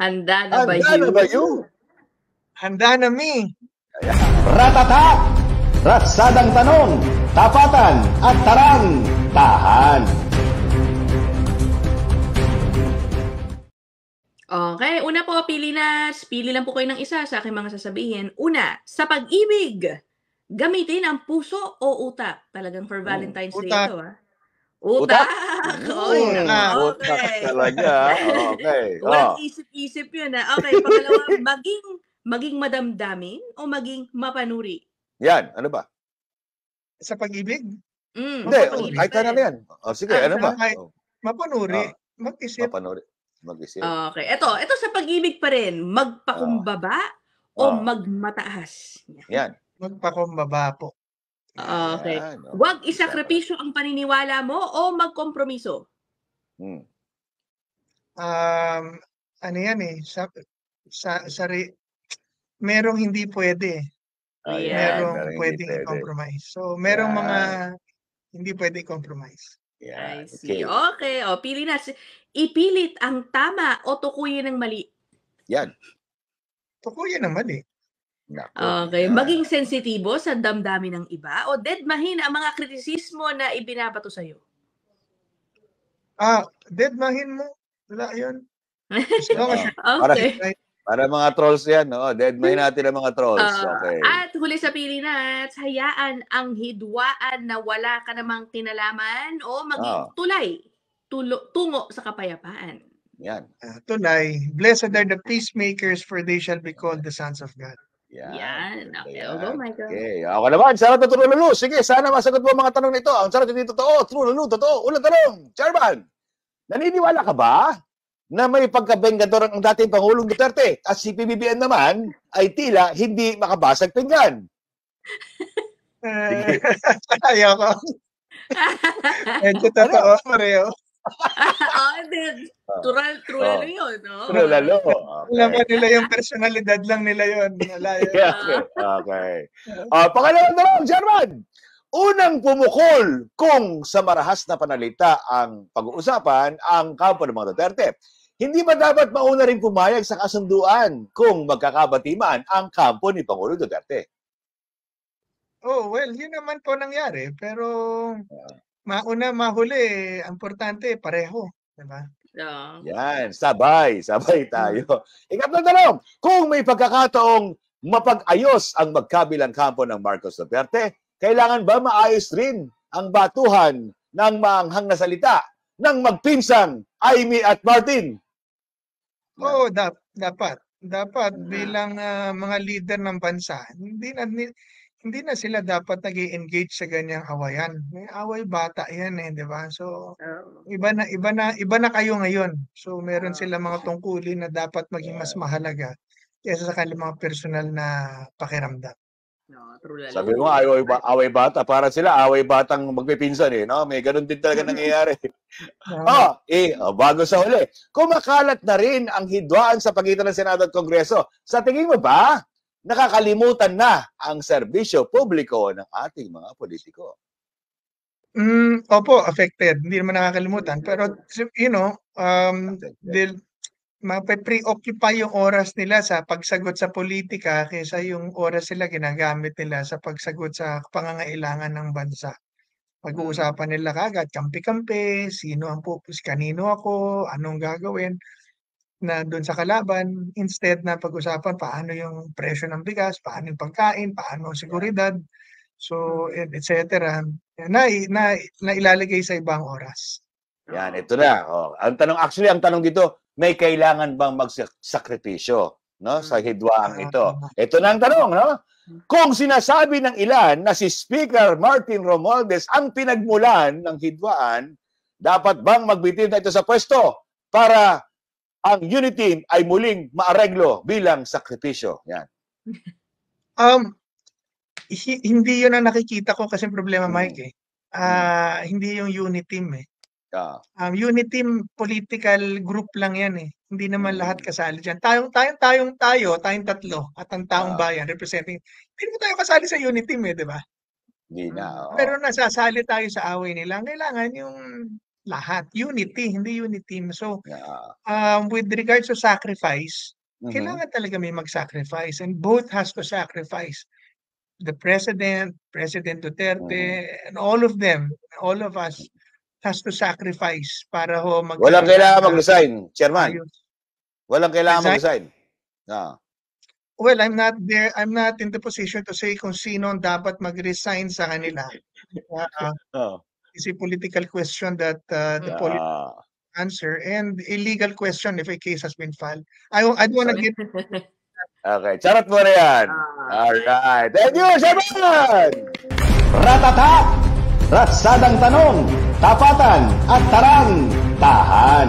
Handa na ba Handa na ba you? Handa na mi. Ratata! Ratsadang tanong, tapatan at tarang, tahan. Okay, una po, pili lang po kayo ng isa sa aking mga sasabihin. Una, sa pag-ibig, gamitin ang puso o utak? Talagang for Valentine's Day Utak. ito, ah. Utak! Oy, Utak okay. talaga. Okay. Walang isip-isip yun, ah. Okay, pangalawa, maging madamdamin o maging mapanuri? Yan, ano ba? Sa pag-ibig? Hindi, Mapanuri kahit pa na rin. yan. Sige, ano ba? Mapanuri. Mag-isip. Mapanuri. Mag-isip. Okay, ito sa pag-ibig pa rin, magpakumbaba o magmataas? Yan. Magpakumbaba po. Okay. Yan, Huwag isakripisyo ang paniniwala mo o magkompromiso? Ano yan eh, merong hindi pwede. Merong pwedeng i-compromise. So, merong mga hindi pwede i-compromise. I see. Okay. O, pili na. Ipilit ang tama o tukuyin ang mali? Yan. Tukuyin ang mali. Okay. Maging sensitibo sa damdamin ng iba o deadmahin ang mga kritisismo na ibinabato sa'yo? Deadmahin mo. Wala yun. Okay. Para mga trolls yan, no? Deadmahin natin ang mga trolls. Okay. At huli sa pili na, hayaan ang hidwaan na wala ka namang kinalaman o maging tungo sa kapayapaan? Yan. Tulay. Blessed are the peacemakers, for they shall be called the sons of God. Yan. Okay. Go, Michael. Okay. Ako naman, sarap na true lalo. Sige, sana masagot mo mga tanong nito. Ang sarap hindi totoo. True lalo, totoo. Unang tanong, Chairman, naniniwala ka ba na may pagkabengador ang dating Pangulong Duterte at si PBBM naman ay tila hindi makabasag pinggan? Ayoko. Medyo totoo, pareho. True lalo yun, no? True lalo. Alam mo nila yung personalidad lang nila yun. Okay. Pangalawang tanong, Chairman. Unang pumukol kung sa marahas na panalita ang pag-uusapan ang kampo ng mga Duterte. Hindi ba dapat mauna rin pumayag sa kasunduan kung magkakabatiman ang kampo ni Pangulong Duterte? Well, yun naman po nangyari. Pero mauna, mahuli, importante, pareho. Diba? Yan, sabay tayo. Ikatlong tanong, kung may pagkakataong mapag-ayos ang magkabilang kampo ng Marcos Duterte, kailangan ba maayos rin ang batuhan ng maanghang na salita ng magpinsang Amy at Martin? Dapat. Dapat bilang mga leader ng bansa, hindi na sila dapat nag-i-engage sa ganyang awayan. May away bata yan eh, di ba? So, iba na kayo ngayon. So, meron sila mga tungkulin na dapat maging mas mahalaga kaysa sa kanilang mga personal na pakiramdam. Sabi mo, away bata. Para sila, away batang magpipinsan eh. No? May ganun din talaga nangyayari. Bago sa huli. Kumakalat na rin ang hidwaan sa pagitan ng Senado at Kongreso. Sa tingin mo ba, nakakalimutan na ang serbisyo publiko ng ating mga politiko? Opo, affected. Hindi naman nakakalimutan. Pero, mape-preoccupy yung oras nila sa pagsagot sa politika kaysa yung oras sila ginagamit nila sa pagsagot sa pangangailangan ng bansa. Pag-uusapan nila kagad, kampi-kampi, sino ang pupus, kanino ako, anong gagawin na doon sa kalaban, instead na pag-usapan paano yung presyo ng bigas, paano yung pagkain, paano ang seguridad, so etc. na ilalagay sa ibang oras. Yan, ito na. Ang tanong dito, may kailangan bang magsakripisyo, no, sa hidwaang ito? Ito na ang tanong, no? Kung sinasabi ng ilan na si Speaker Martin Romualdez ang pinagmulan ng hidwaan, dapat bang magbitiw na ito sa pwesto para ang unity ay muling maareglo bilang sakripisyo? Yan. Hindi yun ang nakikita ko kasi problema, Mike eh. Hindi yung unity team eh. Unity team, political group lang yan eh. Hindi naman lahat kasali dyan. Tayong tatlo at ang taong bayan representing. Hindi naman tayo kasali sa unity team eh, di ba? Hindi na. Pero nasasali tayo sa away nila. Kailangan yung lahat. Unity, hindi unity team. So, Yeah. with regards to sacrifice, Mhm. kailangan talaga may mag-sacrifice and both has to sacrifice. The President Duterte, and all of them, all of us has to sacrifice para ho Walang kailangan mag-resign, Chairman. ayos. Walang kailangan Resign? mag-resign. Well, I'm not there. I'm not in the position to say kung sino ang dapat mag-resign sa kanila. It's a political question that the political answer and a legal question if a case has been filed. I don't want to get Okay, charot mo na yan. Alright. Thank you, Chairman! Ratata! Ratsadang tanong, tapatan at tarang, tahan.